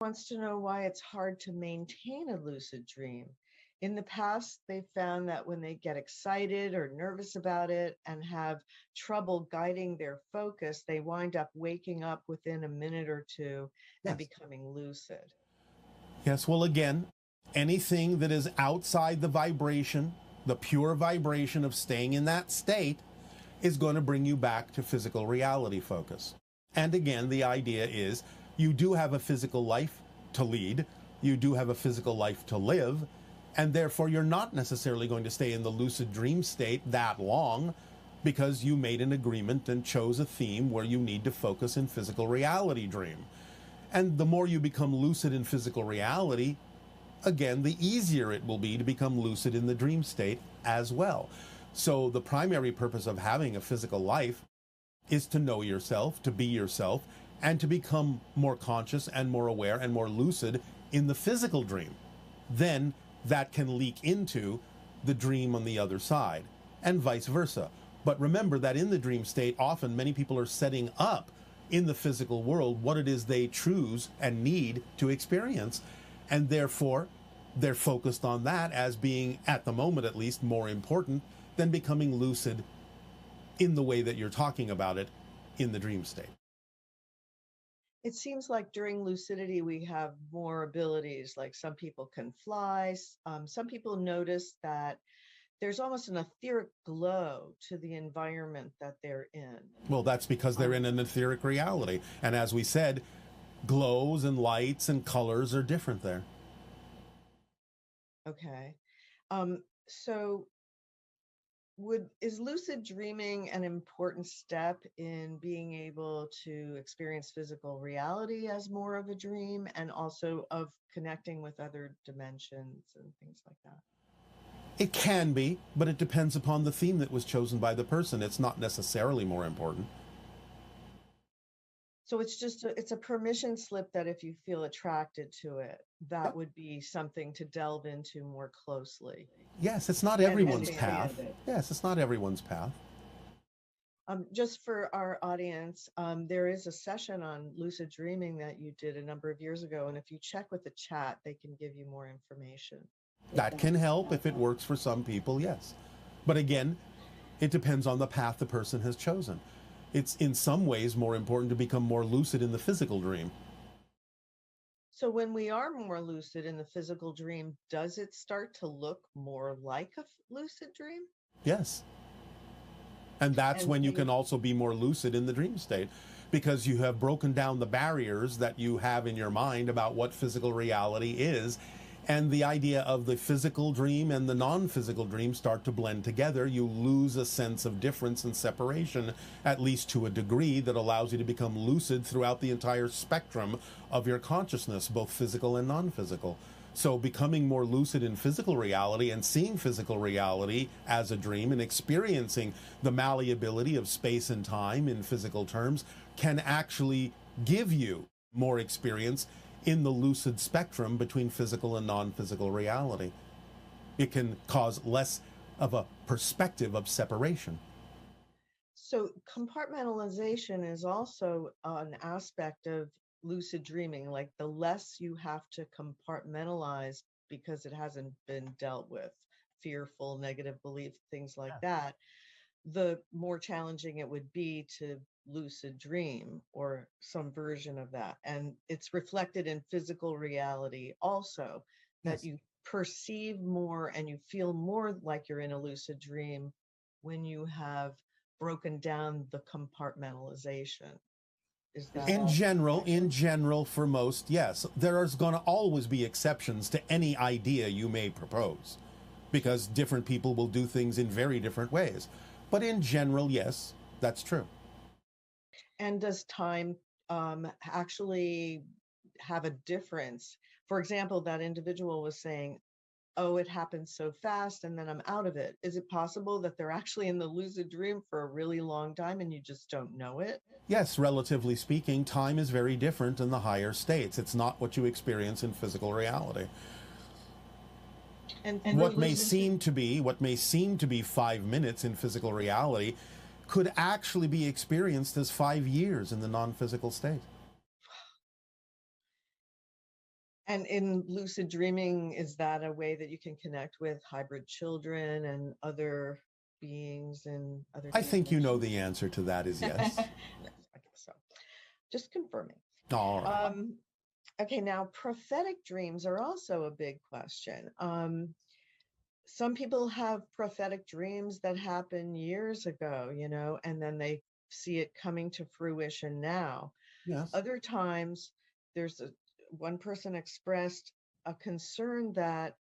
wants to know why it's hard to maintain a lucid dream. In the past, they found that when they get excited or nervous about it and have trouble guiding their focus, they wind up waking up within a minute or two and Yes. becoming lucid. Yes, well, again, anything that is outside the vibration, the pure vibration of staying in that state, is going to bring you back to physical reality focus. And again, the idea is you do have a physical life to lead, you do have a physical life to live, and therefore you're not necessarily going to stay in the lucid dream state that long because you made an agreement and chose a theme where you need to focus in physical reality dream. And the more you become lucid in physical reality, again, the easier it will be to become lucid in the dream state as well. So the primary purpose of having a physical life is to know yourself, to be yourself, and to become more conscious and more aware and more lucid in the physical dream. Then that can leak into the dream on the other side, and vice versa. But remember that in the dream state, often many people are setting up in the physical world what it is they choose and need to experience, and therefore they're focused on that as being, at the moment at least, more important than becoming lucid in the way that you're talking about it in the dream state. It seems like during lucidity, we have more abilities. Like some people can fly. Some people notice that there's almost an etheric glow to the environment that they're in. Well, that's because they're in an etheric reality. And as we said, glows and lights and colors are different there. Okay. So is lucid dreaming an important step in being able to experience physical reality as more of a dream, and also of connecting with other dimensions and things like that? It can be, but it depends upon the theme that was chosen by the person. It's not necessarily more important. So it's a permission slip that if you feel attracted to it, that would be something to delve into more closely. Yes, it's not everyone's path. Yes, it's not everyone's path. Just for our audience, there is a session on lucid dreaming that you did a number of years ago, and if you check with the chat, they can give you more information. That can help if it works for some people, yes. But again, it depends on the path the person has chosen. It's in some ways more important to become more lucid in the physical dream. So when we are more lucid in the physical dream, does it start to look more like a lucid dream? Yes. And that's when you can also be more lucid in the dream state, because you have broken down the barriers that you have in your mind about what physical reality is. And the idea of the physical dream and the non-physical dream start to blend together. You lose a sense of difference and separation, at least to a degree, that allows you to become lucid throughout the entire spectrum of your consciousness, both physical and non-physical. So becoming more lucid in physical reality and seeing physical reality as a dream and experiencing the malleability of space and time in physical terms can actually give you more experience in the lucid spectrum between physical and non-physical reality. It can cause less of a perspective of separation. So compartmentalization is also an aspect of lucid dreaming, like the less you have to compartmentalize because it hasn't been dealt with, fearful, negative belief, things like that, the more challenging it would be to lucid dream or some version of that. And it's reflected in physical reality also, that you perceive more and you feel more like you're in a lucid dream when you have broken down the compartmentalization. Is that in general, for most, yes. There is going to always be exceptions to any idea you may propose, because different people will do things in very different ways. But in general, yes, that's true. And does time actually have a difference? For example, that individual was saying, oh, it happens so fast and then I'm out of it. Is it possible that they're actually in the lucid dream for a really long time and you just don't know it? Yes, relatively speaking, time is very different in the higher states. It's not what you experience in physical reality. And what may seem to be 5 minutes in physical reality could actually be experienced as 5 years in the non-physical state. And in lucid dreaming, is that a way that you can connect with hybrid children and other beings in other I think you know dimensions? the answer to that is yes. Yes, I guess so. Just confirming. All right. Okay, now prophetic dreams are also a big question. Some people have prophetic dreams that happen years ago, and then they see it coming to fruition now. Yes. Other times, there's one person expressed a concern that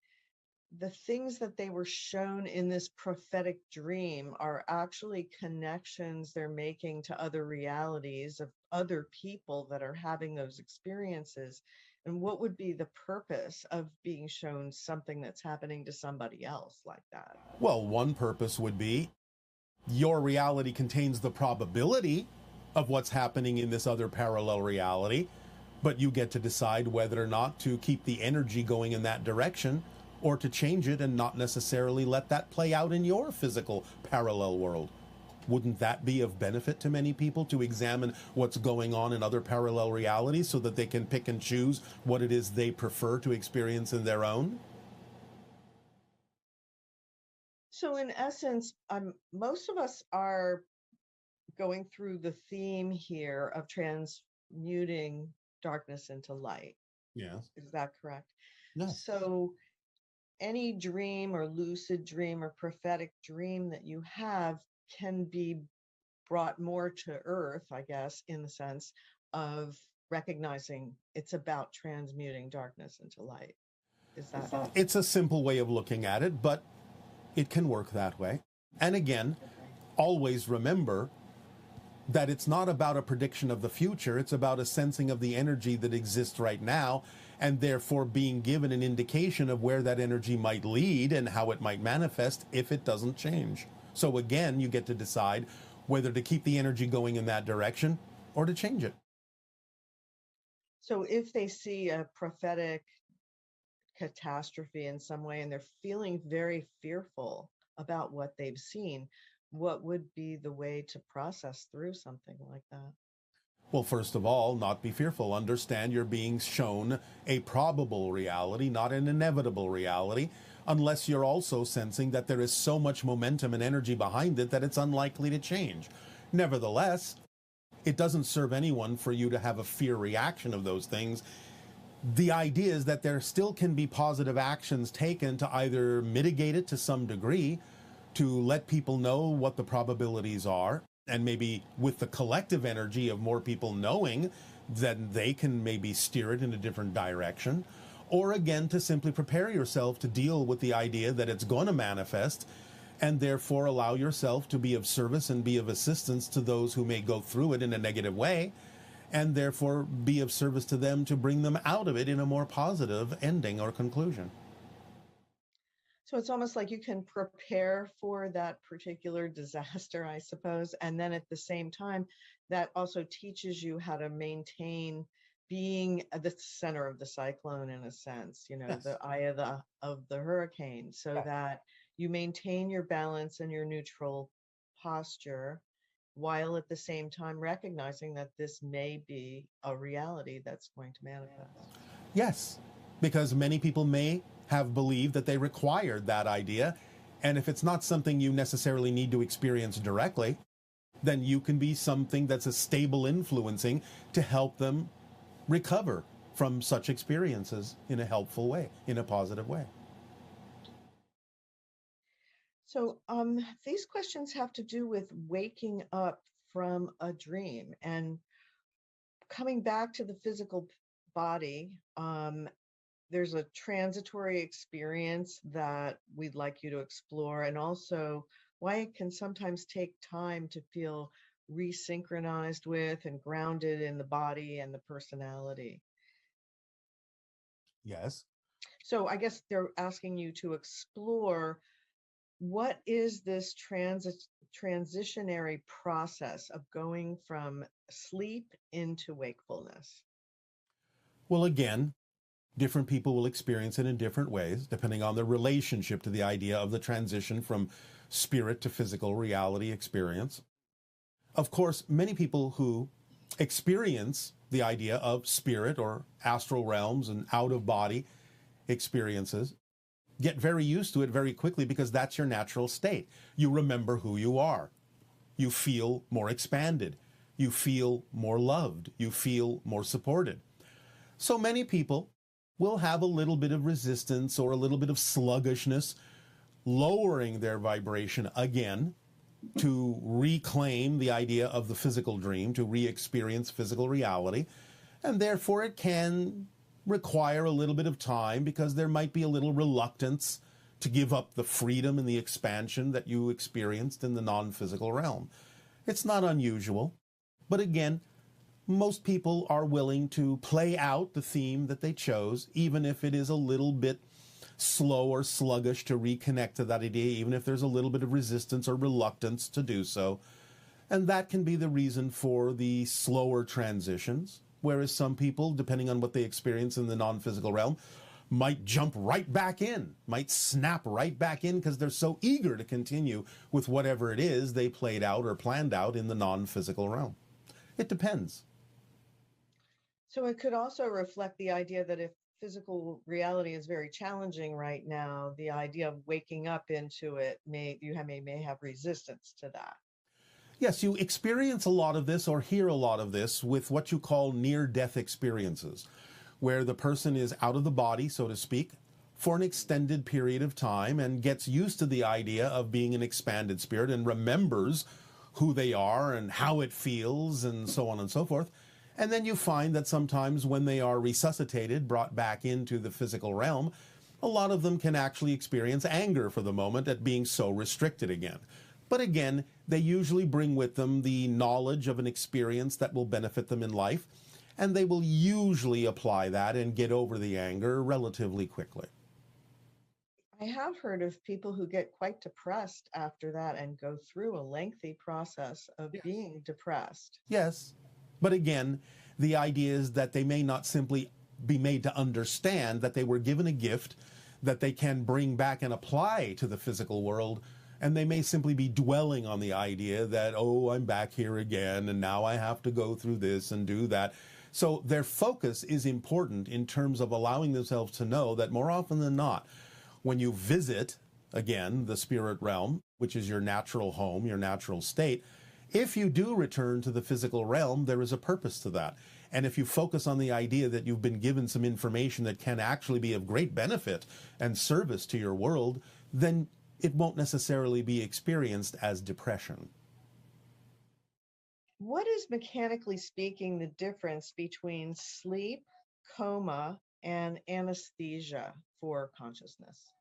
the things that they were shown in this prophetic dream are actually connections they're making to other realities of other people that are having those experiences. And what would be the purpose of being shown something that's happening to somebody else like that? Well, one purpose would be your reality contains the probability of what's happening in this other parallel reality, but you get to decide whether or not to keep the energy going in that direction or to change it and not necessarily let that play out in your physical parallel world. Wouldn't that be of benefit to many people to examine what's going on in other parallel realities so that they can pick and choose what it is they prefer to experience in their own? So, in essence, most of us are going through the theme here of transmuting darkness into light. Yes. Is that correct? Yes. So, any dream or lucid dream or prophetic dream that you have can be brought more to earth, I guess, in the sense of recognizing it's about transmuting darkness into light. Is that? It's a simple way of looking at it, but it can work that way. And again, always remember that it's not about a prediction of the future. It's about a sensing of the energy that exists right now, and therefore being given an indication of where that energy might lead and how it might manifest if it doesn't change. So again, you get to decide whether to keep the energy going in that direction or to change it. So if they see a prophetic catastrophe in some way and they're feeling very fearful about what they've seen, what would be the way to process through something like that? Well, first of all, not be fearful. Understand you're being shown a probable reality, not an inevitable reality, unless you're also sensing that there is so much momentum and energy behind it that it's unlikely to change. Nevertheless, it doesn't serve anyone for you to have a fear reaction of those things. The idea is that there still can be positive actions taken to either mitigate it to some degree, to let people know what the probabilities are, and maybe with the collective energy of more people knowing, then they can maybe steer it in a different direction. Or again, to simply prepare yourself to deal with the idea that it's going to manifest, and therefore allow yourself to be of service and be of assistance to those who may go through it in a negative way, and therefore be of service to them to bring them out of it in a more positive ending or conclusion. So it's almost like you can prepare for that particular disaster, I suppose. And then at the same time, that also teaches you how to maintain being at the center of the cyclone in a sense, Yes. the eye of the hurricane, so that you maintain your balance and your neutral posture while at the same time recognizing that this may be a reality that's going to manifest. Yes, because many people may have believed that they required that idea. And if it's not something you necessarily need to experience directly, then you can be something that's a stable influencing to help them recover from such experiences in a helpful way, in a positive way. So these questions have to do with waking up from a dream and coming back to the physical body. There's a transitory experience that we'd like you to explore, and also why it can sometimes take time to feel resynchronized with and grounded in the body and the personality. Yes. So I guess they're asking you to explore what is this transitionary process of going from sleep into wakefulness? Well, again, different people will experience it in different ways, depending on their relationship to the idea of the transition from spirit to physical reality experience. Of course, many people who experience the idea of spirit or astral realms and out-of-body experiences, get very used to it very quickly because that's your natural state. You remember who you are. You feel more expanded. You feel more loved. You feel more supported. So many people will have a little bit of resistance or a little bit of sluggishness, lowering their vibration again to reclaim the idea of the physical dream, to re-experience physical reality. And therefore it can require a little bit of time because there might be a little reluctance to give up the freedom and the expansion that you experienced in the non-physical realm. It's not unusual, but again, most people are willing to play out the theme that they chose, even if it is a little bit slow or sluggish to reconnect to that idea, even if there's a little bit of resistance or reluctance to do so. And that can be the reason for the slower transitions, whereas some people, depending on what they experience in the non-physical realm, might jump right back in, might snap right back in because they're so eager to continue with whatever it is they played out or planned out in the non-physical realm. It depends. So it could also reflect the idea that if physical reality is very challenging right now, the idea of waking up into it may have resistance to that. Yes, you experience a lot of this or hear a lot of this with what you call near-death experiences, where the person is out of the body, so to speak, for an extended period of time and gets used to the idea of being an expanded spirit and remembers who they are and how it feels and so on and so forth. And then you find that sometimes when they are resuscitated, brought back into the physical realm, a lot of them can actually experience anger for the moment at being so restricted again. But again, they usually bring with them the knowledge of an experience that will benefit them in life, and they will usually apply that and get over the anger relatively quickly. I have heard of people who get quite depressed after that and go through a lengthy process of being depressed. Yes, but again, the idea is that they may not simply be made to understand that they were given a gift that they can bring back and apply to the physical world, and they may simply be dwelling on the idea that, oh, I'm back here again, and now I have to go through this and do that. So their focus is important in terms of allowing themselves to know that more often than not, when you visit, again, the spirit realm, which is your natural home, your natural state, if you do return to the physical realm, there is a purpose to that. And if you focus on the idea that you've been given some information that can actually be of great benefit and service to your world, then it won't necessarily be experienced as depression. What is, mechanically speaking, the difference between sleep, coma, and anesthesia for consciousness?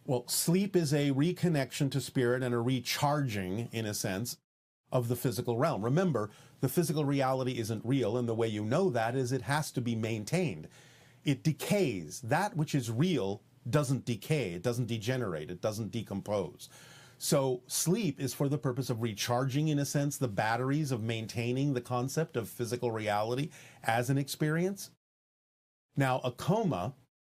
Well, sleep is a reconnection to spirit and a recharging, in a sense, of the physical realm. Remember, the physical reality isn't real, and the way you know that is it has to be maintained. It decays. That which is real doesn't decay, it doesn't degenerate, it doesn't decompose. So sleep is for the purpose of recharging, in a sense, the batteries of maintaining the concept of physical reality as an experience. Now, a coma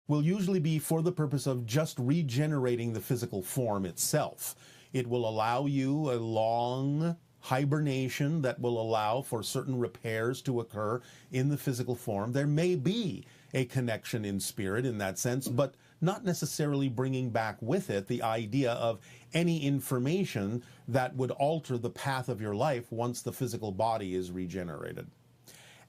will usually be for the purpose of just regenerating the physical form itself. It will allow you a long hibernation that will allow for certain repairs to occur in the physical form. There may be a connection in spirit in that sense, but not necessarily bringing back with it the idea of any information that would alter the path of your life once the physical body is regenerated.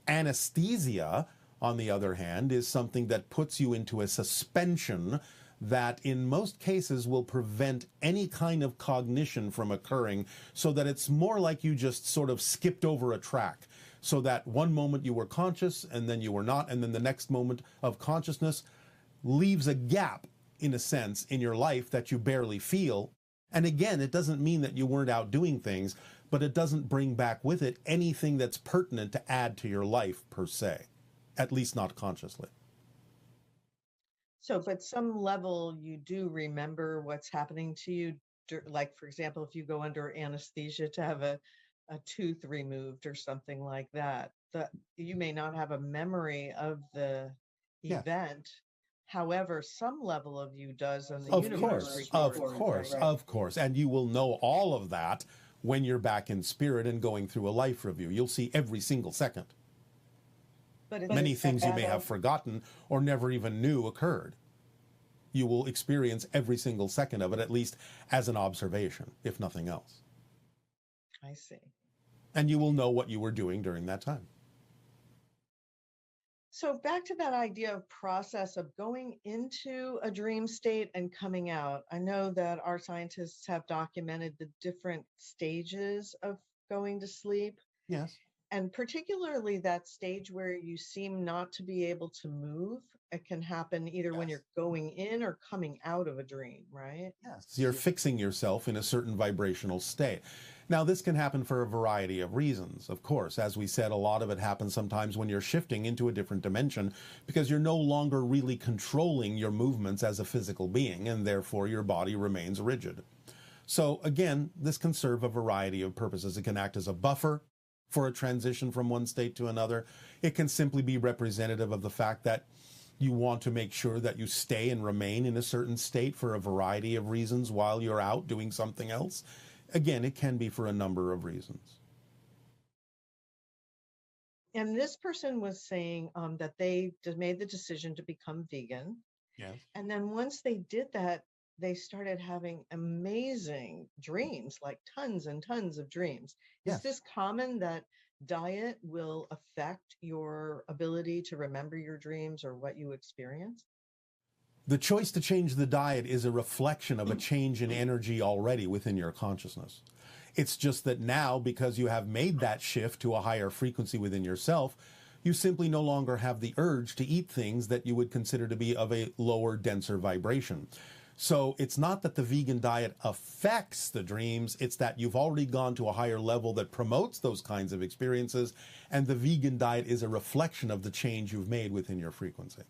Anesthesia, on the other hand, is something that puts you into a suspension that in most cases will prevent any kind of cognition from occurring, so that it's more like you just sort of skipped over a track, so that one moment you were conscious and then you were not, and then the next moment of consciousness leaves a gap, in a sense, in your life that you barely feel. And again, it doesn't mean that you weren't out doing things, but it doesn't bring back with it anything that's pertinent to add to your life per se, at least not consciously. So, but some level, you do remember what's happening to you. Like, for example, if you go under anesthesia to have a tooth removed or something like that, you may not have a memory of the event. However, some level of you does, and the universe records. Of course. And you will know all of that when you're back in spirit and going through a life review. You'll see every single second. But Many things you may have forgotten or never even knew occurred. You will experience every single second of it, at least as an observation, if nothing else. I see. And you will know what you were doing during that time. So back to that idea of process of going into a dream state and coming out. I know that our scientists have documented the different stages of going to sleep. Yes. And particularly that stage where you seem not to be able to move. It can happen either when you're going in or coming out of a dream, right? Yes. You're fixing yourself in a certain vibrational state. Now, this can happen for a variety of reasons. Of course, as we said, a lot of it happens sometimes when you're shifting into a different dimension because you're no longer really controlling your movements as a physical being, and therefore your body remains rigid. So again, this can serve a variety of purposes. It can act as a buffer for a transition from one state to another. It can simply be representative of the fact that you want to make sure that you stay and remain in a certain state for a variety of reasons while you're out doing something else. Again, it can be for a number of reasons. And this person was saying that they made the decision to become vegan. Yes. And then once they did that, they started having amazing dreams, like tons and tons of dreams. Yes. Is this common that diet will affect your ability to remember your dreams or what you experience? The choice to change the diet is a reflection of a change in energy already within your consciousness. It's just that now, because you have made that shift to a higher frequency within yourself, you simply no longer have the urge to eat things that you would consider to be of a lower, denser vibration. So it's not that the vegan diet affects the dreams, it's that you've already gone to a higher level that promotes those kinds of experiences, and the vegan diet is a reflection of the change you've made within your frequency.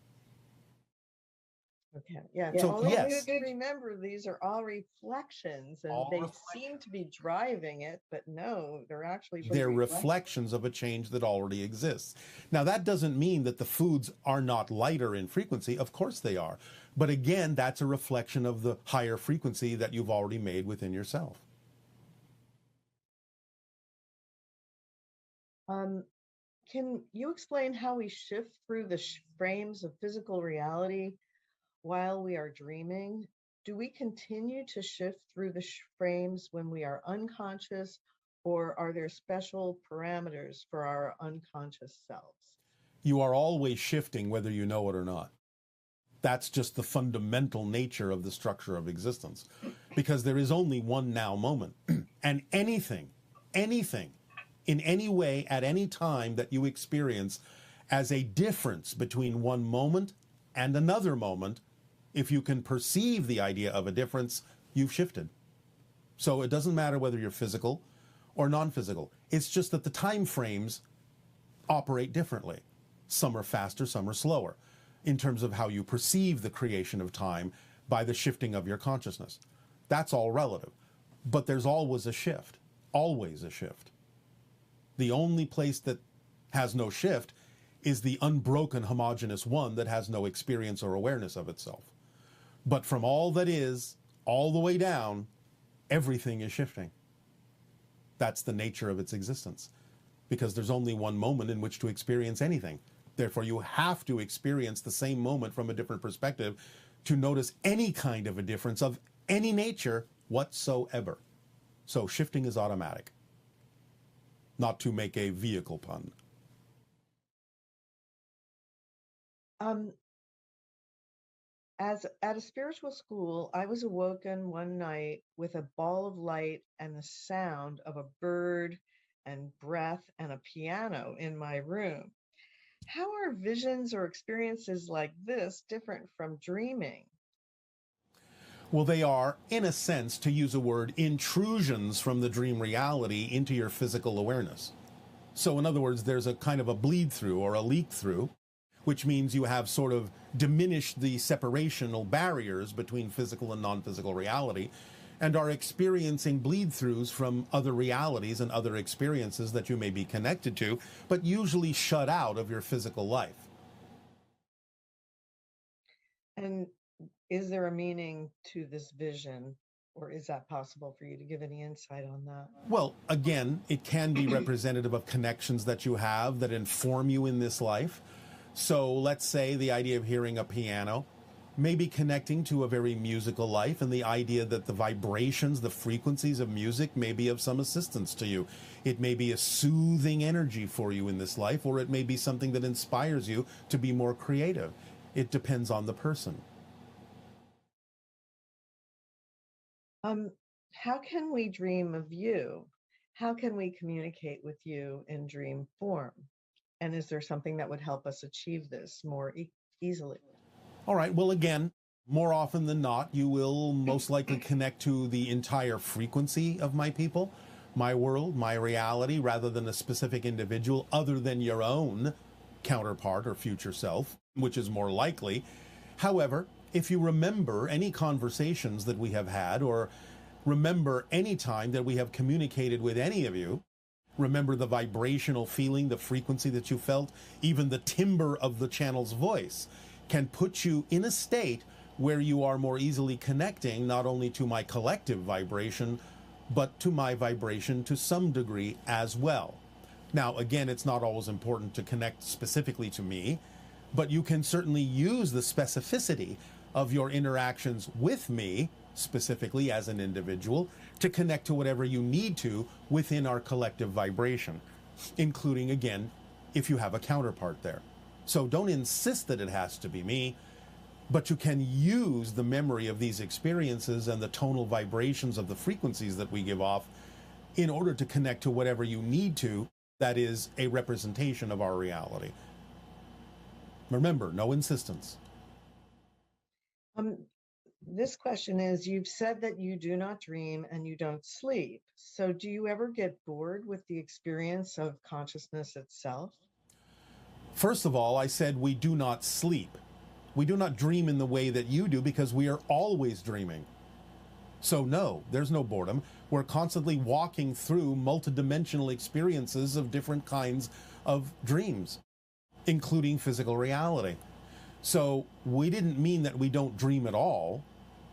Okay. Yeah. So yes, Remember, these are all reflections, and they seem to be driving it, but no, they're reflections of a change that already exists. Now, that doesn't mean that the foods are not lighter in frequency. Of course they are. But again, that's a reflection of the higher frequency that you've already made within yourself. Can you explain how we shift through the frames of physical reality while we are dreaming? Do we continue to shift through the frames when we are unconscious, or are there special parameters for our unconscious selves? You are always shifting whether you know it or not. That's just the fundamental nature of the structure of existence, because there is only one now moment. And anything, in any way, at any time that you experience as a difference between one moment and another moment, if you can perceive the idea of a difference, you've shifted. So it doesn't matter whether you're physical or non-physical. It's just that the time frames operate differently. Some are faster, some are slower, in terms of how you perceive the creation of time by the shifting of your consciousness. That's all relative. But there's always a shift, always a shift. The only place that has no shift is the unbroken homogeneous one that has no experience or awareness of itself. But from all that is, all the way down, everything is shifting. That's the nature of its existence, because there's only one moment in which to experience anything. Therefore, you have to experience the same moment from a different perspective to notice any kind of a difference of any nature whatsoever. So shifting is automatic, not to make a vehicle pun. As at a spiritual school, I was awoken one night with a ball of light and the sound of a bird and breath and a piano in my room. How are visions or experiences like this different from dreaming? Well, they are, in a sense, to use a word, intrusions from the dream reality into your physical awareness. So in other words, there's a kind of a bleed through or a leak through, which means you have sort of diminished the separational barriers between physical and non-physical reality, and are experiencing bleed-throughs from other realities and other experiences that you may be connected to, but usually shut out of your physical life. And is there a meaning to this vision Or is that possible for you to give any insight on that? Well, again, it can be representative of connections that you have that inform you in this life. So let's say the idea of hearing a piano may be connecting to a very musical life, and the idea that the vibrations, the frequencies of music may be of some assistance to you. It may be a soothing energy for you in this life, or it may be something that inspires you to be more creative. It depends on the person. How can we dream of you? How can we communicate with you in dream form? And is there something that would help us achieve this more easily? All right, well, again, more often than not, you will most likely connect to the entire frequency of my people, my world, my reality, rather than a specific individual other than your own counterpart or future self, which is more likely. However, if you remember any conversations that we have had, or remember any time that we have communicated with any of you, remember the vibrational feeling, the frequency that you felt, even the timbre of the channel's voice can put you in a state where you are more easily connecting not only to my collective vibration, but to my vibration to some degree as well. Now, again, it's not always important to connect specifically to me, but you can certainly use the specificity of your interactions with me, specifically as an individual, to connect to whatever you need to within our collective vibration, including, again, if you have a counterpart there. So don't insist that it has to be me, but you can use the memory of these experiences and the tonal vibrations of the frequencies that we give off in order to connect to whatever you need to that is a representation of our reality. Remember, no insistence. This question is, you've said that you do not dream and you don't sleep. So do you ever get bored with the experience of consciousness itself? First of all, I said we do not sleep. We do not dream in the way that you do because we are always dreaming. So no, there's no boredom. We're constantly walking through multidimensional experiences of different kinds of dreams, including physical reality. So we didn't mean that we don't dream at all.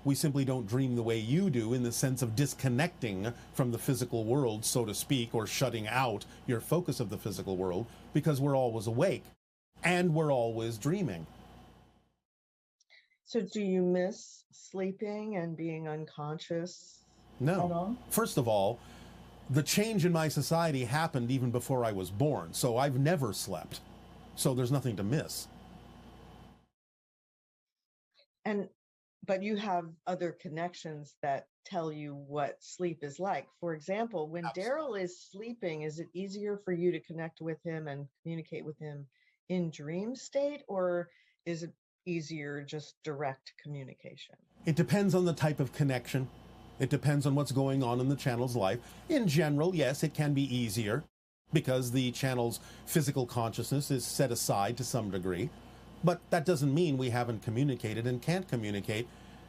We simply don't dream the way you do, in the sense of disconnecting from the physical world, so to speak, or shutting out your focus of the physical world, because we're always awake and we're always dreaming. So do you miss sleeping and being unconscious? No. First of all, the change in my society happened even before I was born, so I've never slept. So there's nothing to miss. But you have other connections that tell you what sleep is like. For example, when Darryl is sleeping, is it easier for you to connect with him and communicate with him in dream state, or is it easier just direct communication? It depends on the type of connection. It depends on what's going on in the channel's life. In general, yes, it can be easier because the channel's physical consciousness is set aside to some degree. But that doesn't mean we haven't communicated and can't communicate,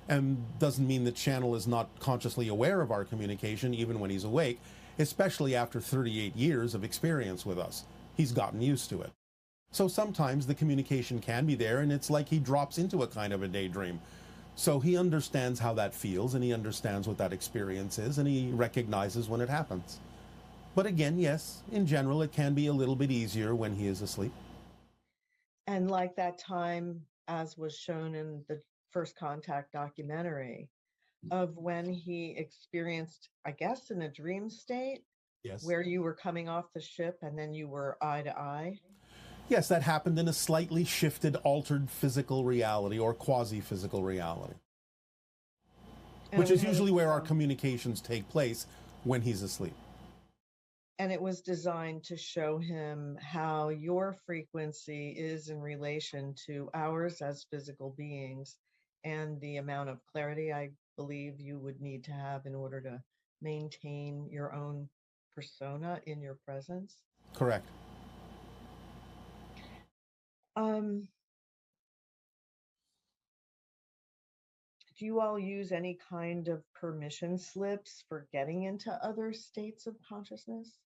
and doesn't mean the channel is not consciously aware of our communication even when he's awake, especially after 38 years of experience with us. He's gotten used to it. So sometimes the communication can be there, and it's like he drops into a kind of a daydream. So he understands how that feels, and he understands what that experience is, and he recognizes when it happens. But again, yes, in general, it can be a little bit easier when he is asleep. And like that time, as was shown in the First Contact documentary, of when he experienced, I guess, in a dream state, yes, where you were coming off the ship and then you were eye to eye. Yes, that happened in a slightly shifted, altered physical reality or quasi-physical reality, which is usually where our communications take place when he's asleep. And it was designed to show him how your frequency is in relation to ours as physical beings, and the amount of clarity I believe you would need to have in order to maintain your own persona in your presence. Correct. Do you all use any kind of permission slips for getting into other states of consciousness?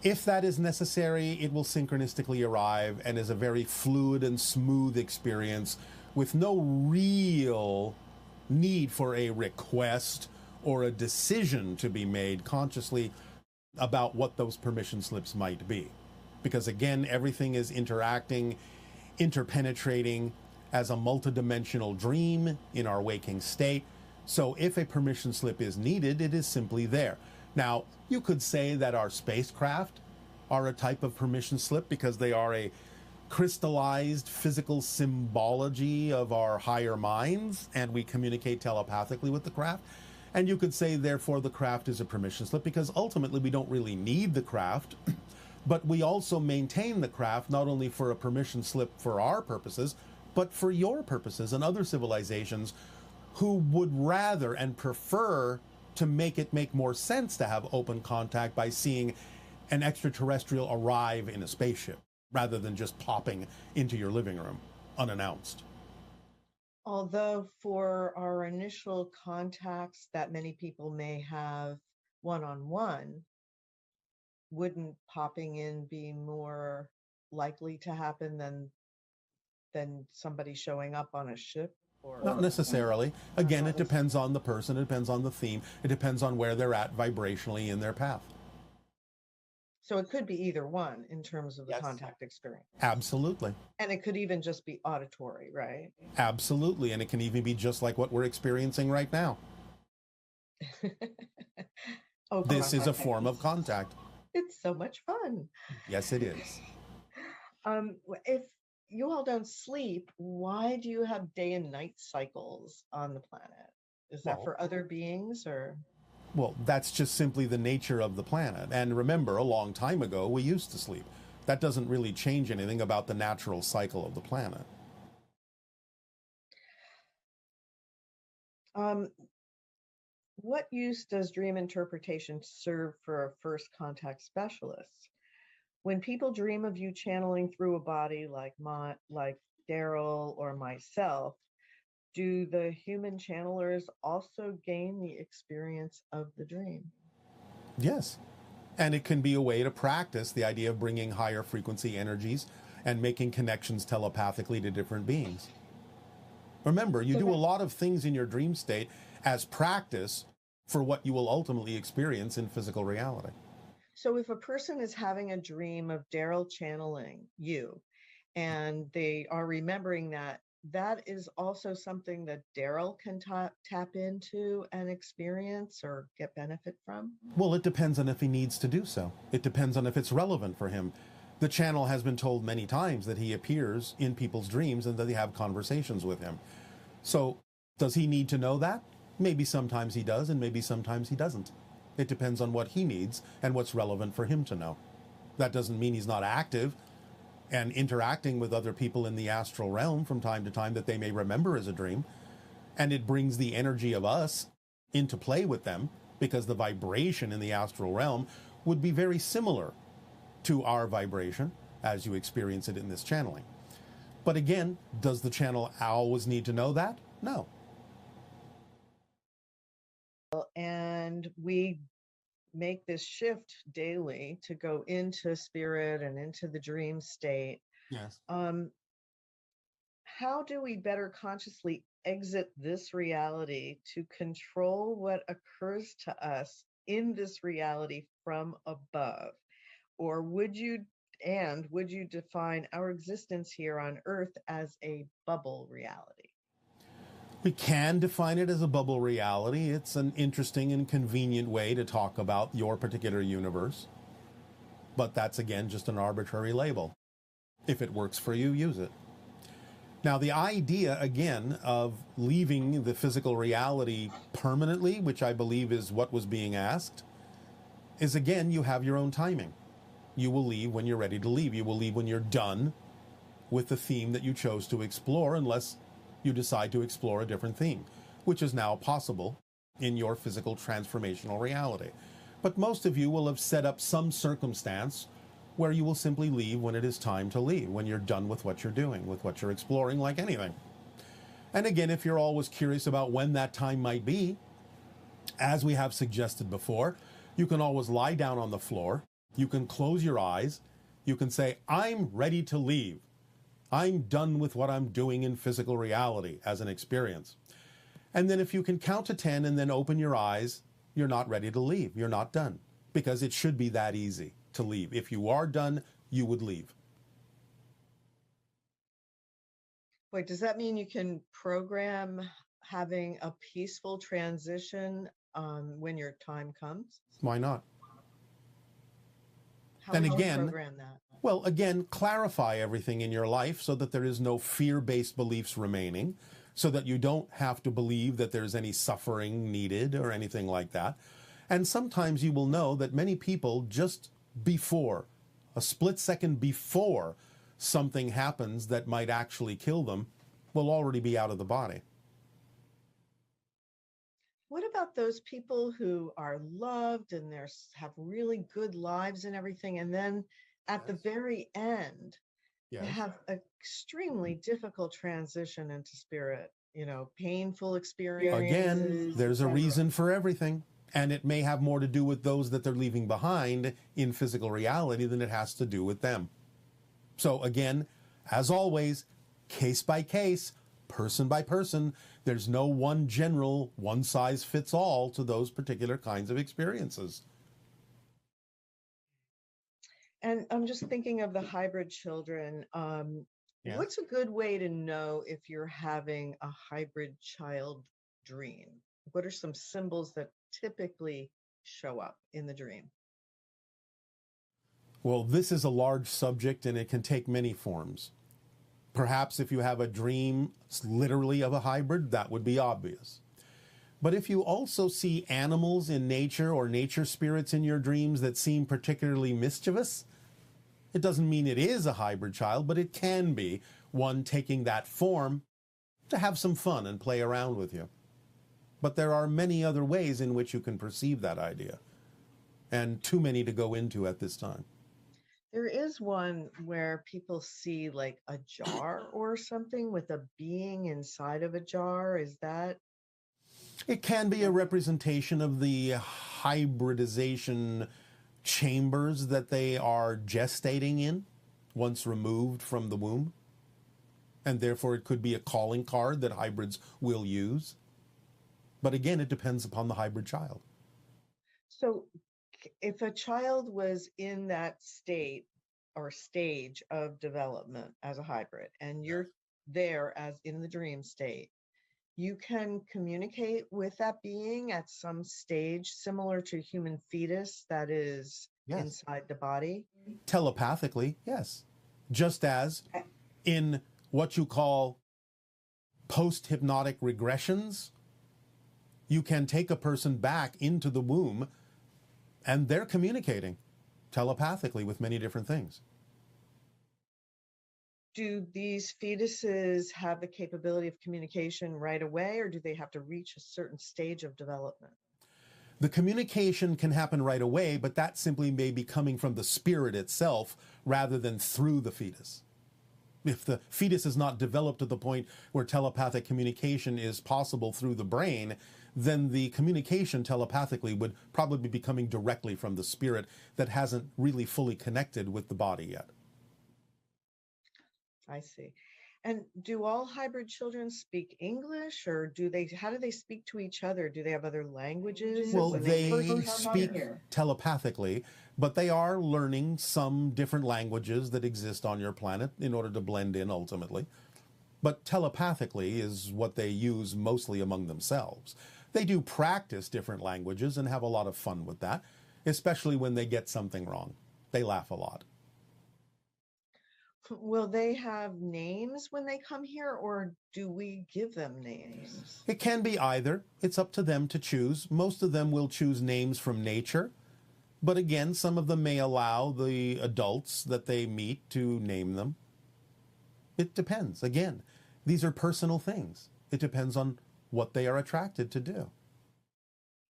If that is necessary, it will synchronistically arrive and is a very fluid and smooth experience with no real need for a request or a decision to be made consciously about what those permission slips might be. Because again, everything is interacting, interpenetrating as a multidimensional dream in our waking state. So if a permission slip is needed, it is simply there. Now, you could say that our spacecraft are a type of permission slip because they are a crystallized physical symbology of our higher minds, and we communicate telepathically with the craft. And you could say, therefore, the craft is a permission slip because ultimately we don't really need the craft, but we also maintain the craft not only for a permission slip for our purposes, but for your purposes and other civilizations who would rather and prefer to make it make more sense to have open contact by seeing an extraterrestrial arrive in a spaceship rather than just popping into your living room unannounced. Although for our initial contacts that many people may have one-on-one, wouldn't popping in be more likely to happen than somebody showing up on a ship? Or not necessarily. Again, it depends on the person, it depends on the theme, it depends on where they're at vibrationally in their path. So it could be either one in terms of the Yes. contact experience. Absolutely. And it could even just be auditory, right? Absolutely. And it can even be just like what we're experiencing right now. Oh, this is a form of contact. It's so much fun. Yes, it is. If you all don't sleep, why do you have day and night cycles on the planet? Is that for other beings or? Well, that's just simply the nature of the planet. And remember, a long time ago, we used to sleep. That doesn't really change anything about the natural cycle of the planet. What use does dream interpretation serve for a first contact specialist? When people dream of you channeling through a body like Darryl or myself, do the human channelers also gain the experience of the dream? Yes. And it can be a way to practice the idea of bringing higher frequency energies and making connections telepathically to different beings. Remember, you do a lot of things in your dream state as practice for what you will ultimately experience in physical reality. So if a person is having a dream of Darryl channeling you, and they are remembering that, that is also something that Darryl can tap into and experience or get benefit from? Well, it depends on if he needs to do so. It depends on if it's relevant for him. The channel has been told many times that he appears in people's dreams and that they have conversations with him. So does he need to know that? Maybe sometimes he does, and maybe sometimes he doesn't. It depends on what he needs and what's relevant for him to know. That doesn't mean he's not active and interacting with other people in the astral realm from time to time that they may remember as a dream. And it brings the energy of us into play with them because the vibration in the astral realm would be very similar to our vibration as you experience it in this channeling. But again, does the channel always need to know that? No. And we make this shift daily to go into spirit and into the dream state. Yes. How do we better consciously exit this reality to control what occurs to us in this reality from above? Or would you define our existence here on Earth as a bubble reality? We can define it as a bubble reality. It's an interesting and convenient way to talk about your particular universe. But that's, again, just an arbitrary label. If it works for you, use it. Now, the idea, again, of leaving the physical reality permanently, which I believe is what was being asked, is, again, you have your own timing. You will leave when you're ready to leave. You will leave when you're done with the theme that you chose to explore, unless you decide to explore a different theme, which is now possible in your physical transformational reality. But most of you will have set up some circumstance where you will simply leave when it is time to leave, when you're done with what you're doing, with what you're exploring, like anything. And again, if you're always curious about when that time might be, as we have suggested before, you can always lie down on the floor, you can close your eyes, you can say, I'm ready to leave. I'm done with what I'm doing in physical reality as an experience. And then if you can count to 10 and then open your eyes, you're not ready to leave. You're not done. Because it should be that easy to leave. If you are done, you would leave. Wait, does that mean you can program having a peaceful transition when your time comes? Why not? How And would you again, program that? well, again, clarify everything in your life so that there is no fear-based beliefs remaining, so that you don't have to believe that there's any suffering needed or anything like that. And sometimes you will know that many people, just before, a split second before something happens that might actually kill them, will already be out of the body. What about those people who are loved and have really good lives and everything, and then at the very end, they have an extremely difficult transition into spirit, painful experiences. Again, there's a etc. reason for everything. And it may have more to do with those that they're leaving behind in physical reality than it has to do with them. So again, as always, case by case, person by person, there's no one general, one size fits all to those particular kinds of experiences. And I'm just thinking of the hybrid children. Yeah. What's a good way to know if you're having a hybrid child dream? What are some symbols that typically show up in the dream? Well, this is a large subject and it can take many forms. Perhaps if you have a dream literally of a hybrid, that would be obvious. But if you also see animals in nature or nature spirits in your dreams that seem particularly mischievous, it doesn't mean it is a hybrid child, but it can be one taking that form to have some fun and play around with you. But there are many other ways in which you can perceive that idea, and too many to go into at this time. There is one where people see like a jar or something with a being inside of a jar. Is that? It can be a representation of the hybridization chambers that they are gestating in once removed from the womb. And therefore it could be a calling card that hybrids will use. But again, it depends upon the hybrid child. So if a child was in that state or stage of development as a hybrid, and you're there as in the dream state, you can communicate with that being at some stage similar to human fetus that is inside the body? Telepathically, yes. Just as in what you call post-hypnotic regressions, you can take a person back into the womb and they're communicating telepathically with many different things. Do these fetuses have the capability of communication right away, or do they have to reach a certain stage of development? The communication can happen right away, but that simply may be coming from the spirit itself rather than through the fetus. If the fetus is not developed to the point where telepathic communication is possible through the brain, then the communication telepathically would probably be coming directly from the spirit that hasn't really fully connected with the body yet. I see. And do all hybrid children speak English, or how do they speak to each other? Do they have other languages? Well, when they first speak telepathically, but they are learning some different languages that exist on your planet in order to blend in ultimately. But telepathically is what they use mostly among themselves. They do practice different languages and have a lot of fun with that, especially when they get something wrong. They laugh a lot. Will they have names when they come here, or do we give them names? It can be either. It's up to them to choose. Most of them will choose names from nature. But again, some of them may allow the adults that they meet to name them. It depends. Again, these are personal things. It depends on what they are attracted to do.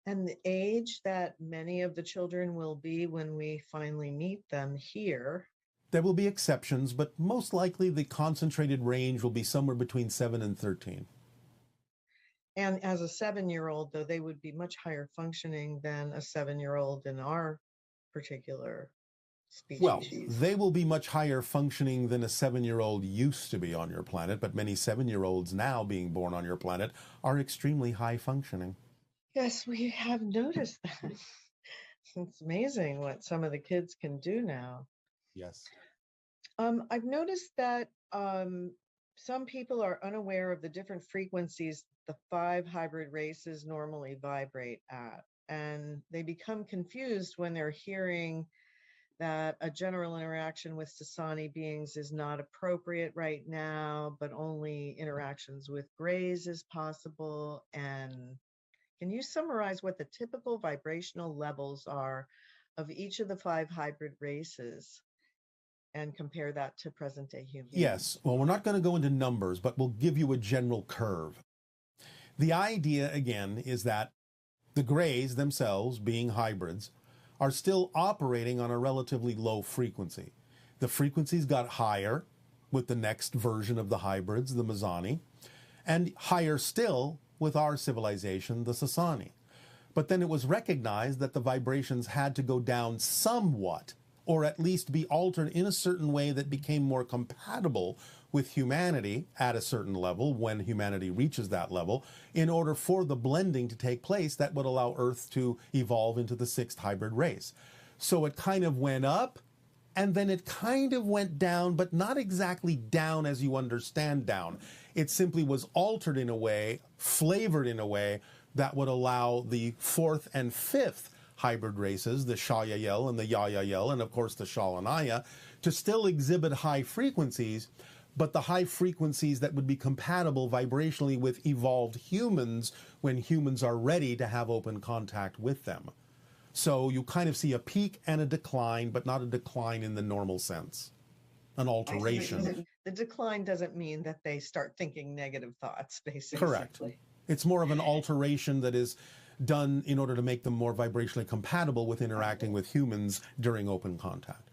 And the age that many of the children will be when we finally meet them here. There will be exceptions, but most likely the concentrated range will be somewhere between 7 and 13. And as a 7-year-old, though, they would be much higher functioning than a 7-year-old in our particular Well, species? they will be much higher functioning than a 7-year-old used to be on your planet, but many 7-year-olds now being born on your planet are extremely high functioning. Yes, we have noticed that. It's amazing what some of the kids can do now. Yes. I've noticed that some people are unaware of the different frequencies the 5 hybrid races normally vibrate at, and they become confused when they're hearing that a general interaction with Sasani beings is not appropriate right now, but only interactions with grays is possible. And can you summarize what the typical vibrational levels are of each of the 5 hybrid races and compare that to present day humans? Yes. Well, we're not going to go into numbers, but we'll give you a general curve. The idea, again, is that the grays themselves, being hybrids, are still operating on a relatively low frequency. The frequencies got higher with the next version of the hybrids, the Mizani, and higher still with our civilization, the Sasani. But then it was recognized that the vibrations had to go down somewhat, or at least be altered in a certain way that became more compatible with humanity at a certain level when humanity reaches that level, in order for the blending to take place that would allow Earth to evolve into the 6th hybrid race. So it kind of went up, and then it kind of went down, but not exactly down as you understand down. It simply was altered in a way, flavored in a way, that would allow the 4th and 5th hybrid races, the Shayayel and the Yayayel, and of course the Shalanaya, to still exhibit high frequencies, but the high frequencies that would be compatible vibrationally with evolved humans when humans are ready to have open contact with them. So you kind of see a peak and a decline, but not a decline in the normal sense, an alteration. The decline doesn't mean that they start thinking negative thoughts, basically. Correct. It's more of an alteration that is done in order to make them more vibrationally compatible with interacting with humans during open contact.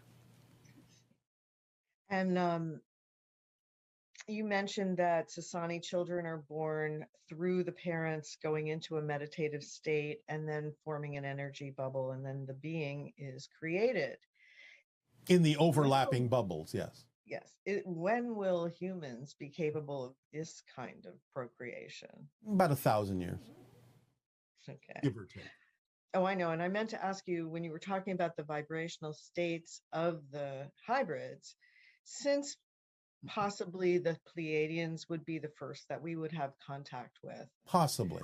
And you mentioned that Sasani children are born through the parents going into a meditative state and then forming an energy bubble, and then the being is created. In the overlapping bubbles, yes. Yes. When will humans be capable of this kind of procreation? About 1,000 years. Okay. Give or take. Oh, I know. And I meant to ask you, when you were talking about the vibrational states of the hybrids, since possibly the Pleiadians would be the first that we would have contact with. Possibly.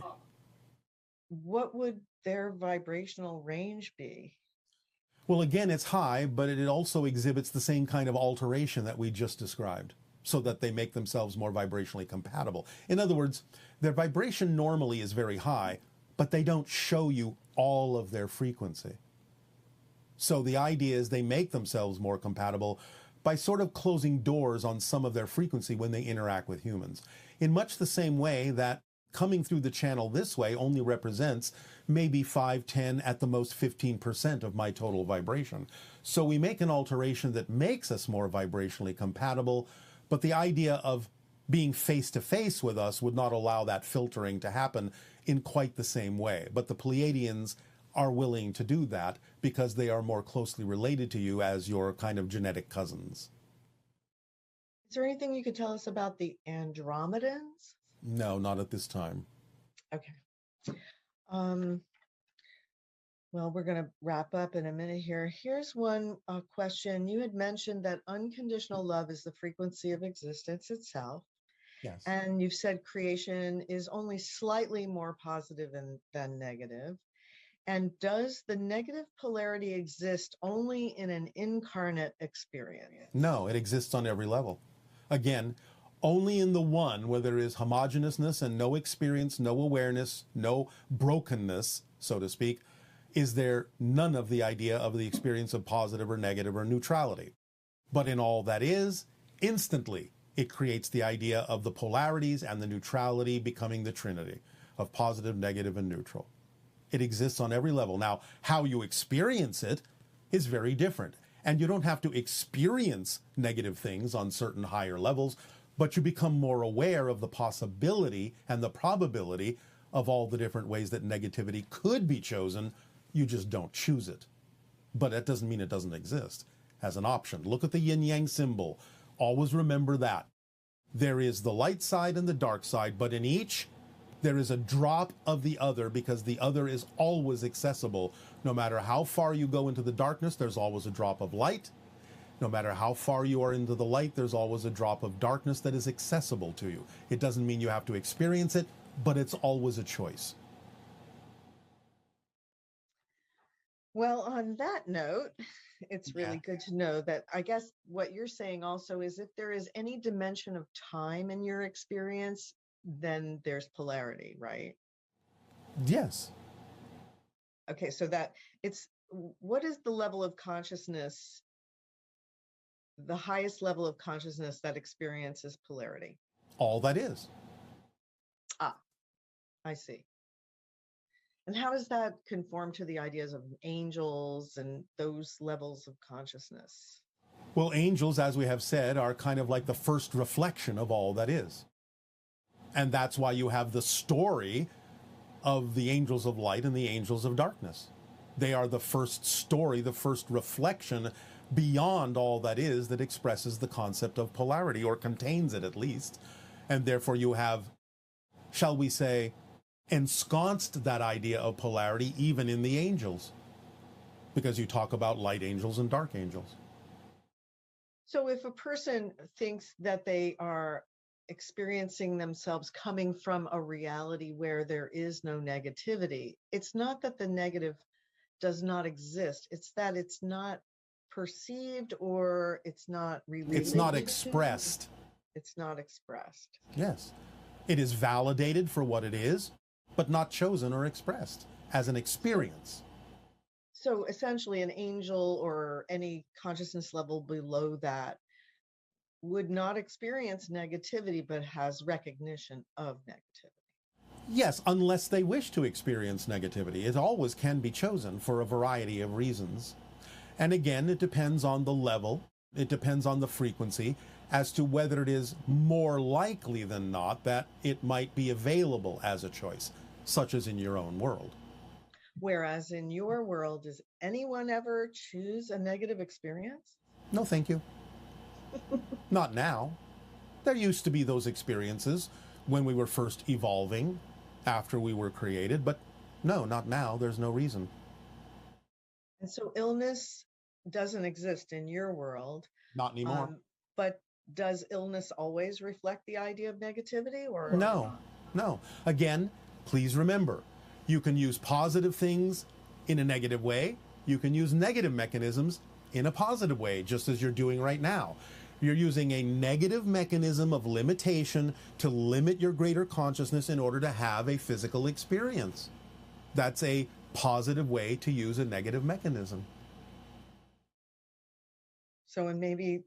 What would their vibrational range be? Well, again, it's high, but it also exhibits the same kind of alteration that we just described, so that they make themselves more vibrationally compatible. In other words, their vibration normally is very high, but they don't show you all of their frequency. So the idea is they make themselves more compatible by sort of closing doors on some of their frequency when they interact with humans. In much the same way that coming through the channel this way only represents maybe 5, 10, at the most 15% of my total vibration. So we make an alteration that makes us more vibrationally compatible, but the idea of being face-to-face with us would not allow that filtering to happen in quite the same way. But the Pleiadians are willing to do that because they are more closely related to you as your kind of genetic cousins. Is there anything you could tell us about the Andromedans? No, not at this time. Okay. Well, we're going to wrap up in a minute here. Here's one question. You had mentioned that unconditional love is the frequency of existence itself. Yes. And you've said creation is only slightly more positive than negative. And does the negative polarity exist only in an incarnate experience? No, it exists on every level. Again, only in the one where there is homogeneousness and no experience, no awareness, no brokenness, so to speak, is there none of the idea of the experience of positive or negative or neutrality. But in all that is, instantly, it creates the idea of the polarities and the neutrality becoming the trinity of positive, negative, and neutral. It exists on every level. Now, how you experience it is very different. And you don't have to experience negative things on certain higher levels, but you become more aware of the possibility and the probability of all the different ways that negativity could be chosen. You just don't choose it. But that doesn't mean it doesn't exist. as an option. Look at the yin-yang symbol. Always remember that. There is the light side and the dark side, but in each, there is a drop of the other, because the other is always accessible. No matter how far you go into the darkness, there's always a drop of light. No matter how far you are into the light, there's always a drop of darkness that is accessible to you. It doesn't mean you have to experience it, but it's always a choice. Well, on that note, it's really good to know that, I guess what you're saying also is if there is any dimension of time in your experience, then there's polarity, right? Yes. Okay, so that what is the level of consciousness, the highest level of consciousness that experiences polarity? All that is. Ah, I see. And how does that conform to the ideas of angels and those levels of consciousness? Well, angels, as we have said, are kind of like the first reflection of all that is. And that's why you have the story of the angels of light and the angels of darkness. They are the first story, the first reflection beyond all that is, that expresses the concept of polarity, or contains it at least. And therefore you have, shall we say, ensconced that idea of polarity even in the angels, because you talk about light angels and dark angels. So if a person thinks that they are experiencing themselves coming from a reality where there is no negativity, it's not that the negative does not exist, it's that it's not perceived, or it's not related. It's not expressed. It's not expressed. Yes. It is validated for what it is, but not chosen or expressed as an experience. So essentially an angel or any consciousness level below that would not experience negativity, but has recognition of negativity. Yes, unless they wish to experience negativity. It always can be chosen for a variety of reasons. And again, it depends on the level, it depends on the frequency, as to whether it is more likely than not that it might be available as a choice, such as in your own world. Whereas in your world, does anyone ever choose a negative experience? No, thank you. Not now. There used to be those experiences when we were first evolving, after we were created, but no, not now. There's no reason. And so illness doesn't exist in your world. Not anymore. But does illness always reflect the idea of negativity, or? No, no. Again, please remember, you can use positive things in a negative way. You can use negative mechanisms in a positive way, just as you're doing right now. You're using a negative mechanism of limitation to limit your greater consciousness in order to have a physical experience. That's a positive way to use a negative mechanism. So, and maybe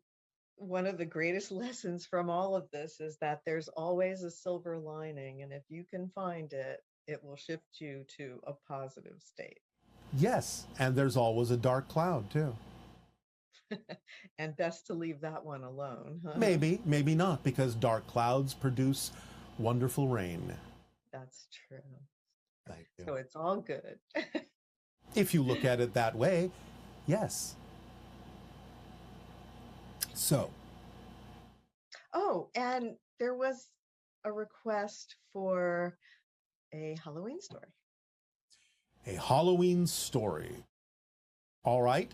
one of the greatest lessons from all of this is that there's always a silver lining, and if you can find it, it will shift you to a positive state. Yes, and there's always a dark cloud too. And best to leave that one alone, huh? Maybe, maybe not, because dark clouds produce wonderful rain. That's true. Thank you. So it's all good. If you look at it that way, yes. So. Oh, and there was a request for a Halloween story. A Halloween story. All right.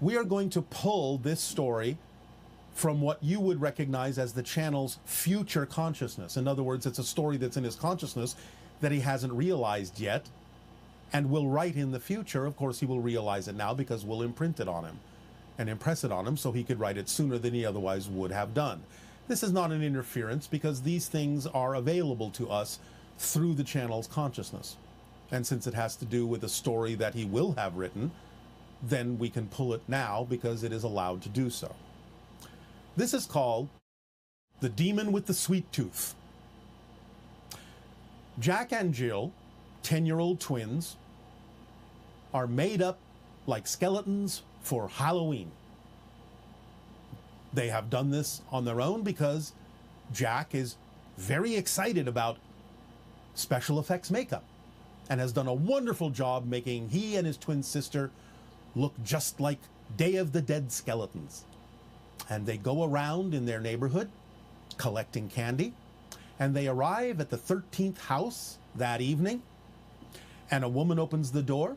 We are going to pull this story from what you would recognize as the channel's future consciousness. In other words, it's a story that's in his consciousness that he hasn't realized yet and will write in the future. Of course, he will realize it now because we'll imprint it on him and impress it on him so he could write it sooner than he otherwise would have done. This is not an interference because these things are available to us through the channel's consciousness. And since it has to do with a story that he will have written, then we can pull it now because it is allowed to do so. This is called The Demon with the Sweet Tooth. Jack and Jill, 10-year-old twins, are made up like skeletons for Halloween. They have done this on their own because Jack is very excited about special effects makeup and has done a wonderful job making he and his twin sister look just like Day of the Dead Skeletons. And they go around in their neighborhood collecting candy. And they arrive at the 13th house that evening. And a woman opens the door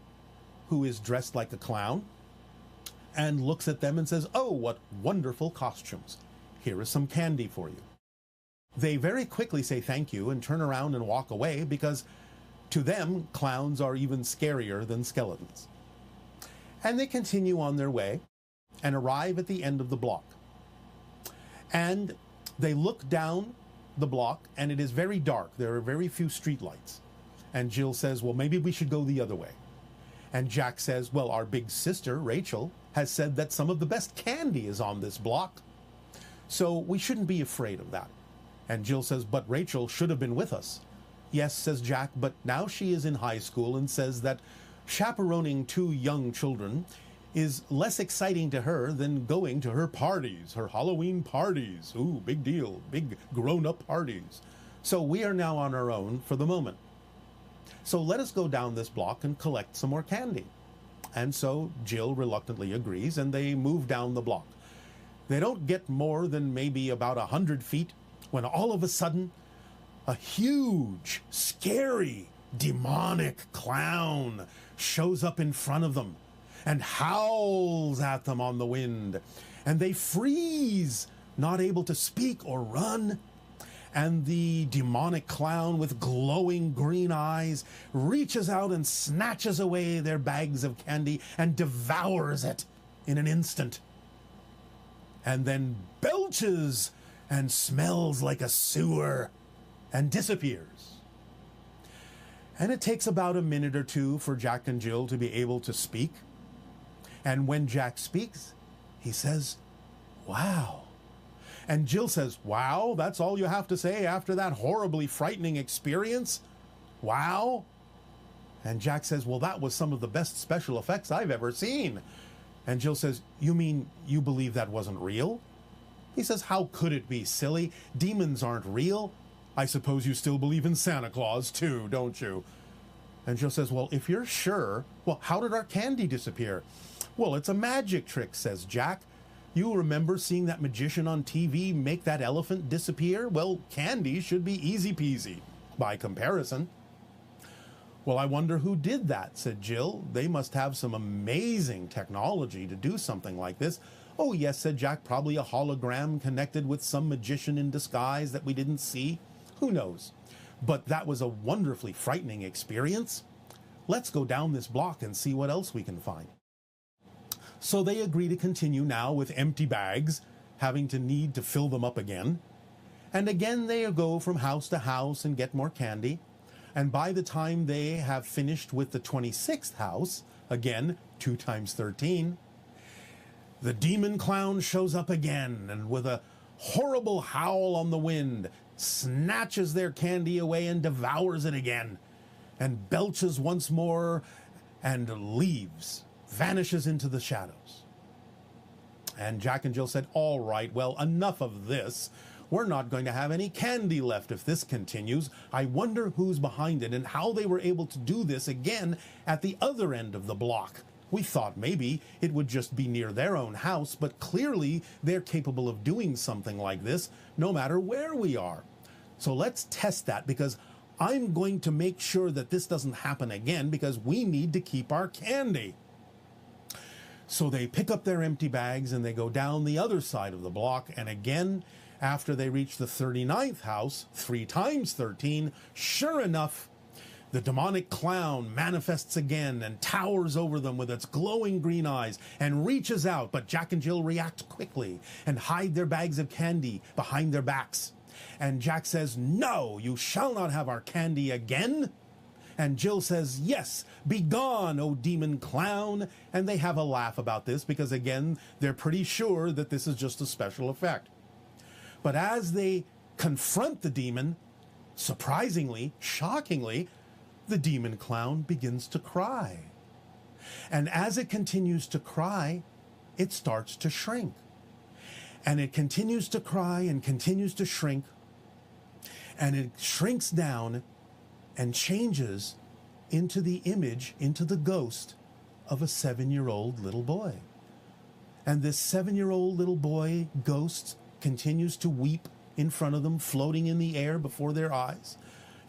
who is dressed like a clown and looks at them and says, "Oh, what wonderful costumes. Here is some candy for you." They very quickly say thank you and turn around and walk away because to them, clowns are even scarier than skeletons. And they continue on their way and arrive at the end of the block. And they look down the block and it is very dark. There are very few streetlights. And Jill says, "Well, maybe we should go the other way." And Jack says, "Well, our big sister, Rachel, has said that some of the best candy is on this block. So we shouldn't be afraid of that." And Jill says, "But Rachel should have been with us." "Yes," says Jack, "but now she is in high school and says that chaperoning two young children is less exciting to her than going to her parties, her Halloween parties. Ooh, big deal, big grown-up parties. So we are now on our own for the moment. So let us go down this block and collect some more candy." And so Jill reluctantly agrees, and they move down the block. They don't get more than maybe about 100 feet when all of a sudden, a huge, scary, demonic clown shows up in front of them and howls at them on the wind. And they freeze, not able to speak or run. And the demonic clown with glowing green eyes reaches out and snatches away their bags of candy and devours it in an instant. And then belches and smells like a sewer and disappears. And it takes about a minute or two for Jack and Jill to be able to speak. And when Jack speaks, he says, "Wow." And Jill says, "Wow, that's all you have to say after that horribly frightening experience? Wow?" And Jack says, "Well, that was some of the best special effects I've ever seen." And Jill says, "You mean you believe that wasn't real?" He says, "How could it be, silly? Demons aren't real. I suppose you still believe in Santa Claus too, don't you?" And Jill says, "Well, if you're sure, well, how did our candy disappear?" "Well, it's a magic trick," says Jack. "You remember seeing that magician on TV make that elephant disappear? Well, candy should be easy peasy by comparison." "Well, I wonder who did that," said Jill. "They must have some amazing technology to do something like this." "Oh, yes," said Jack, "probably a hologram connected with some magician in disguise that we didn't see. Who knows? But that was a wonderfully frightening experience. Let's go down this block and see what else we can find." So they agree to continue now with empty bags, having to need to fill them up again. And again they go from house to house and get more candy. And by the time they have finished with the 26th house, again, 2 times 13, the demon clown shows up again and with a horrible howl on the wind, snatches their candy away and devours it again, and belches once more and leaves, vanishes into the shadows. And Jack and Jill said, "All right, well, enough of this. We're not going to have any candy left if this continues. I wonder who's behind it and how they were able to do this again at the other end of the block. We thought maybe it would just be near their own house, but clearly they're capable of doing something like this no matter where we are. So let's test that, because I'm going to make sure that this doesn't happen again, because we need to keep our candy." So they pick up their empty bags and they go down the other side of the block. And again, after they reach the 39th house, 3 times 13, sure enough, the demonic clown manifests again and towers over them with its glowing green eyes and reaches out. But Jack and Jill react quickly and hide their bags of candy behind their backs. And Jack says, "No, you shall not have our candy again." And Jill says, "Yes, be gone, O demon clown." And they have a laugh about this because, again, they're pretty sure that this is just a special effect. But as they confront the demon, surprisingly, shockingly, the demon clown begins to cry. And as it continues to cry, it starts to shrink. And it continues to cry and continues to shrink. And it shrinks down and changes into the image, into the ghost of a 7-year-old little boy. And this 7-year-old little boy, Ghost, continues to weep in front of them, floating in the air before their eyes.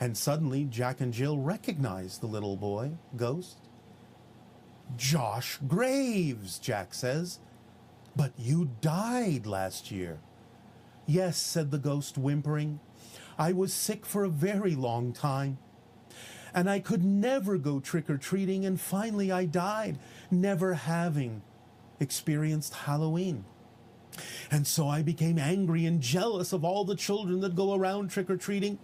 And suddenly, Jack and Jill recognize the little boy, Ghost. "Josh Graves," Jack says. "But you died last year." "Yes," said the ghost, whimpering. "I was sick for a very long time. And I could never go trick-or-treating, and finally I died, never having experienced Halloween. And so I became angry and jealous of all the children that go around trick-or-treating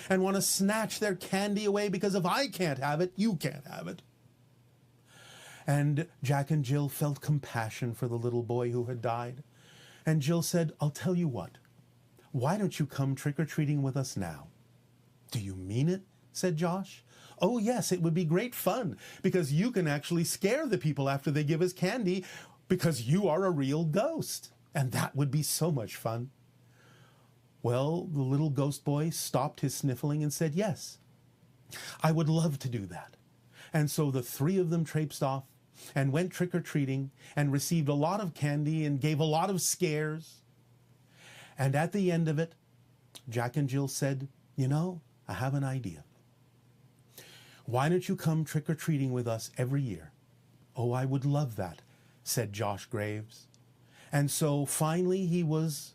and want to snatch their candy away, because if I can't have it, you can't have it." And Jack and Jill felt compassion for the little boy who had died. And Jill said, "I'll tell you what. Why don't you come trick-or-treating with us now?" "Do you mean it?" said Josh. "Oh, yes, it would be great fun, because you can actually scare the people after they give us candy, because you are a real ghost. And that would be so much fun." Well, the little ghost boy stopped his sniffling and said, "Yes, I would love to do that." And so the three of them traipsed off and went trick-or-treating and received a lot of candy and gave a lot of scares. And at the end of it, Jack and Jill said, "You know, I have an idea. Why don't you come trick-or-treating with us every year?" "Oh, I would love that," said Josh Graves. And so finally he was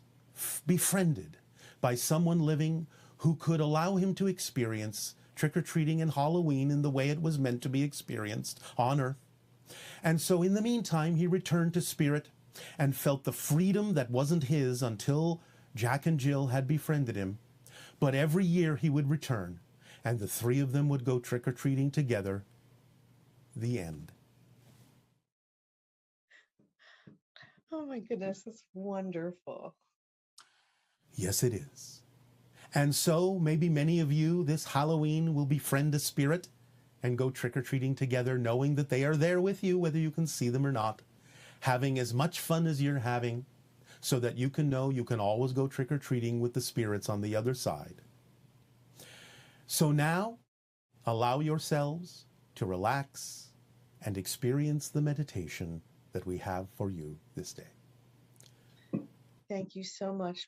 befriended by someone living who could allow him to experience trick-or-treating and Halloween in the way it was meant to be experienced on Earth. And so in the meantime, he returned to spirit and felt the freedom that wasn't his until Jack and Jill had befriended him. But every year he would return, and the three of them would go trick-or-treating together. The end. Oh my goodness, that's wonderful. Yes, it is. And so maybe many of you this Halloween will befriend a spirit and go trick-or-treating together, knowing that they are there with you, whether you can see them or not, having as much fun as you're having, so that you can know you can always go trick-or-treating with the spirits on the other side. So now, allow yourselves to relax and experience the meditation that we have for you this day. Thank you so much,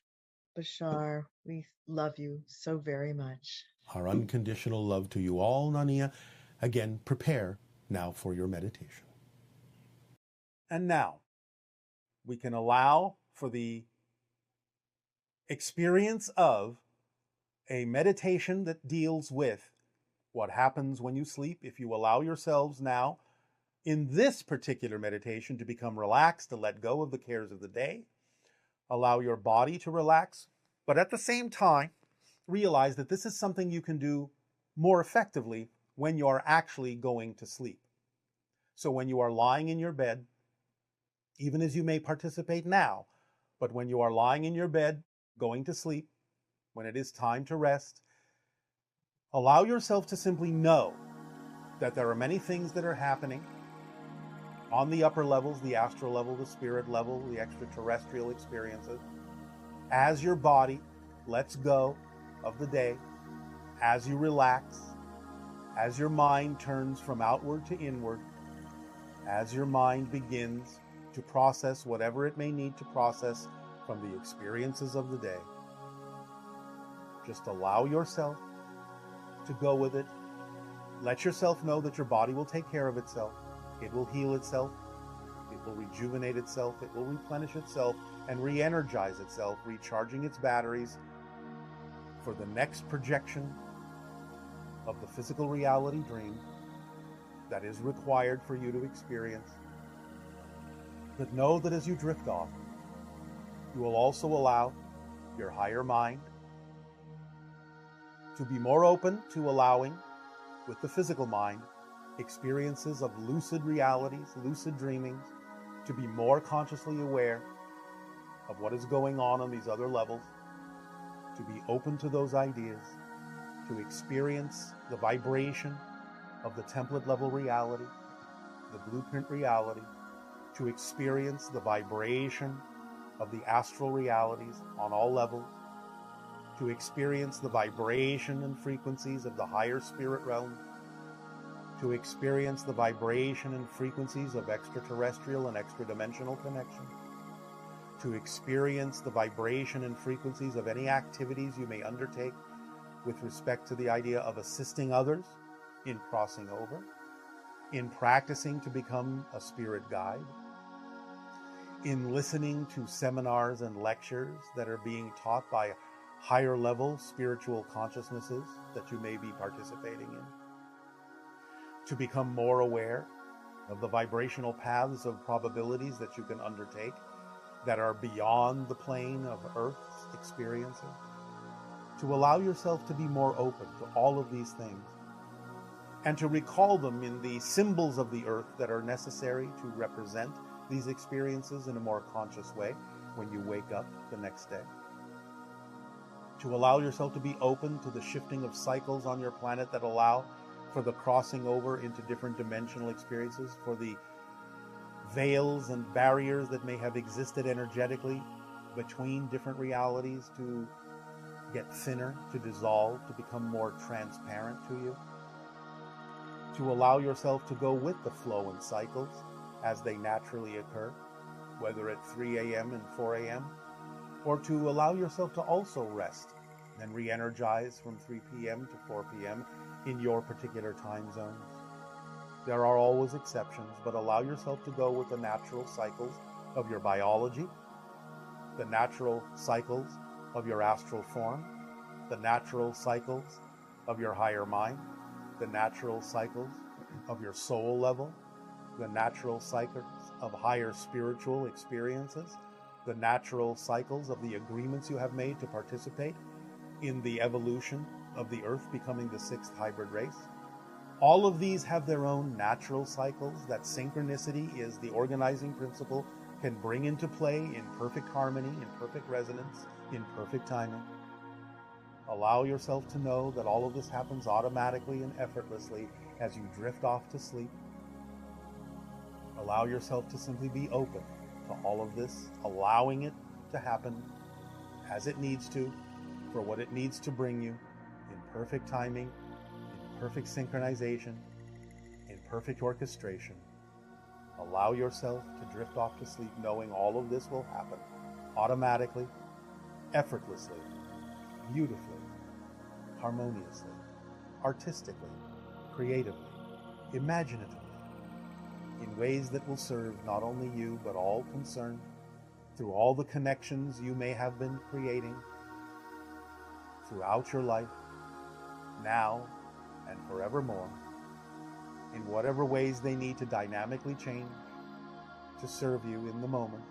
Bashar. We love you so very much. Our unconditional love to you all, Nania. Again, prepare now for your meditation. And now, we can allow for the experience of a meditation that deals with what happens when you sleep. If you allow yourselves now, in this particular meditation, to become relaxed, to let go of the cares of the day, allow your body to relax, but at the same time, realize that this is something you can do more effectively when you are actually going to sleep. So when you are lying in your bed, even as you may participate now, but when you are lying in your bed, going to sleep, when it is time to rest, allow yourself to simply know that there are many things that are happening on the upper levels, the astral level, the spirit level, the extraterrestrial experiences, as your body lets go of the day, as you relax, as your mind turns from outward to inward, as your mind begins to process whatever it may need to process from the experiences of the day. Just allow yourself to go with it. Let yourself know that your body will take care of itself. It will heal itself. It will rejuvenate itself. It will replenish itself and re-energize itself, recharging its batteries for the next projection of the physical reality dream that is required for you to experience. But know that as you drift off, you will also allow your higher mind to be more open to allowing, with the physical mind, experiences of lucid realities, lucid dreamings, to be more consciously aware of what is going on these other levels, to be open to those ideas, to experience the vibration of the template level reality, the blueprint reality, to experience the vibration of the astral realities on all levels, to experience the vibration and frequencies of the higher spirit realm, to experience the vibration and frequencies of extraterrestrial and extra-dimensional connection, to experience the vibration and frequencies of any activities you may undertake with respect to the idea of assisting others in crossing over, in practicing to become a spirit guide, in listening to seminars and lectures that are being taught by higher level spiritual consciousnesses that you may be participating in, to become more aware of the vibrational paths of probabilities that you can undertake that are beyond the plane of Earth's experiences, to allow yourself to be more open to all of these things, and to recall them in the symbols of the Earth that are necessary to represent these experiences in a more conscious way when you wake up the next day. To allow yourself to be open to the shifting of cycles on your planet that allow for the crossing over into different dimensional experiences, for the veils and barriers that may have existed energetically between different realities to get thinner, to dissolve, to become more transparent to you. To allow yourself to go with the flow and cycles as they naturally occur, whether at 3 a.m. and 4 a.m., or to allow yourself to also rest and re-energize from 3 p.m. to 4 p.m. in your particular time zones. There are always exceptions, but allow yourself to go with the natural cycles of your biology, the natural cycles of your astral form, the natural cycles of your higher mind, the natural cycles of your soul level, the natural cycles of higher spiritual experiences, the natural cycles of the agreements you have made to participate in the evolution of the Earth becoming the sixth hybrid race. All of these have their own natural cycles that synchronicity is the organizing principle can bring into play in perfect harmony, in perfect resonance, in perfect timing. Allow yourself to know that all of this happens automatically and effortlessly as you drift off to sleep. Allow yourself to simply be open to all of this, allowing it to happen as it needs to, for what it needs to bring you, in perfect timing, in perfect synchronization, in perfect orchestration. Allow yourself to drift off to sleep knowing all of this will happen automatically, effortlessly, beautifully, harmoniously, artistically, creatively, imaginatively, in ways that will serve not only you but all concerned through all the connections you may have been creating throughout your life, now and forevermore, in whatever ways they need to dynamically change to serve you in the moment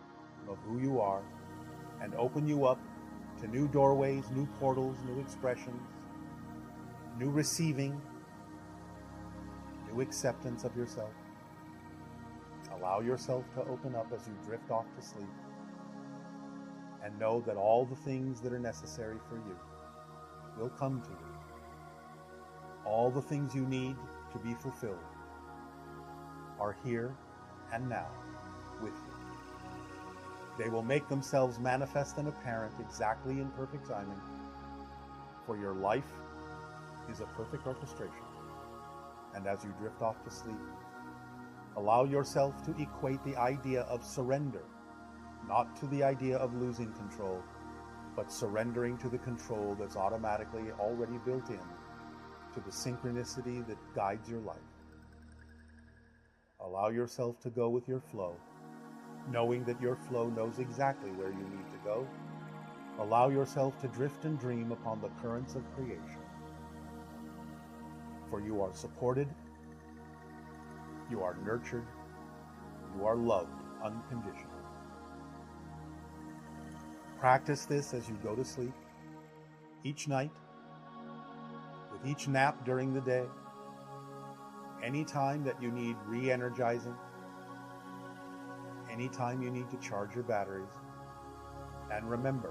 of who you are and open you up to new doorways, new portals, new expressions, new receiving, new acceptance of yourself. Allow yourself to open up as you drift off to sleep and know that all the things that are necessary for you will come to you. All the things you need to be fulfilled are here and now with you. They will make themselves manifest and apparent exactly in perfect timing, for your life is a perfect orchestration. And as you drift off to sleep, allow yourself to equate the idea of surrender, not to the idea of losing control, but surrendering to the control that's automatically already built in to the synchronicity that guides your life. Allow yourself to go with your flow, knowing that your flow knows exactly where you need to go. Allow yourself to drift and dream upon the currents of creation. For you are supported, you are nurtured, you are loved unconditionally. Practice this as you go to sleep, each night, with each nap during the day, any time that you need re-energizing, any time you need to charge your batteries. And remember,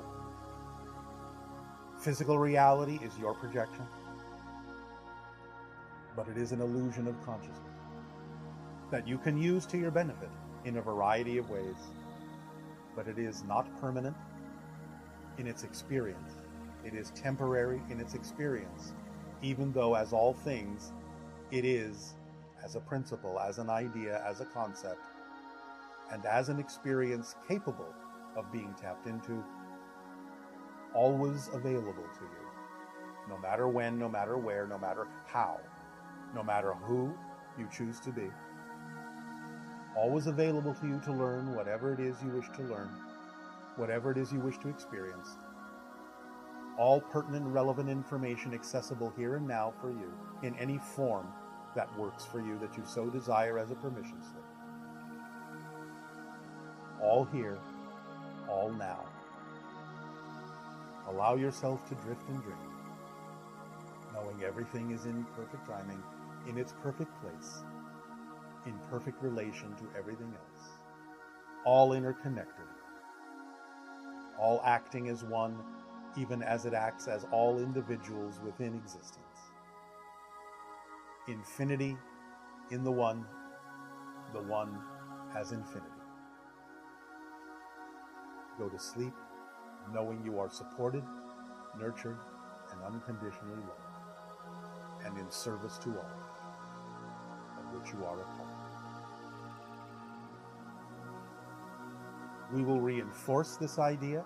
physical reality is your projection, but it is an illusion of consciousness that you can use to your benefit in a variety of ways, but it is not permanent in its experience. It is temporary in its experience, even though, as all things, it is as a principle, as an idea, as a concept, and as an experience capable of being tapped into, always available to you, no matter when, no matter where, no matter how, no matter who you choose to be. Always available to you to learn whatever it is you wish to learn, whatever it is you wish to experience. All pertinent and relevant information accessible here and now for you in any form that works for you, that you so desire as a permission slip. All here, all now. Allow yourself to drift and dream, knowing everything is in perfect timing, in its perfect place, in perfect relation to everything else, all interconnected, all acting as one, even as it acts as all individuals within existence. Infinity in the one as infinity. Go to sleep knowing you are supported, nurtured, and unconditionally loved, and in service to all, of which you are a part. We will reinforce this idea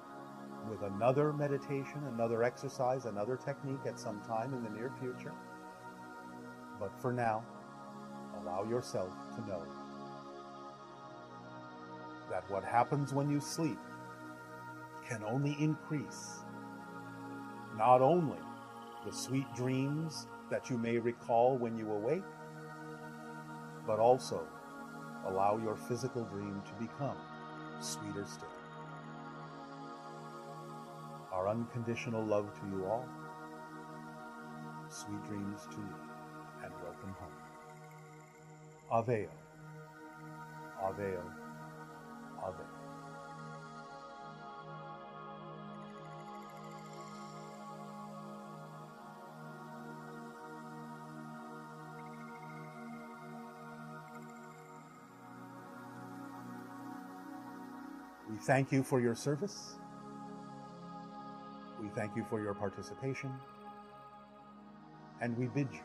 with another meditation, another exercise, another technique at some time in the near future. But for now, allow yourself to know that what happens when you sleep can only increase not only the sweet dreams that you may recall when you awake, but also allow your physical dream to become sweeter still. Our unconditional love to you all. Sweet dreams to you, and welcome home. Aveo, Aveo, Aveo. We thank you for your service. We thank you for your participation. And we bid you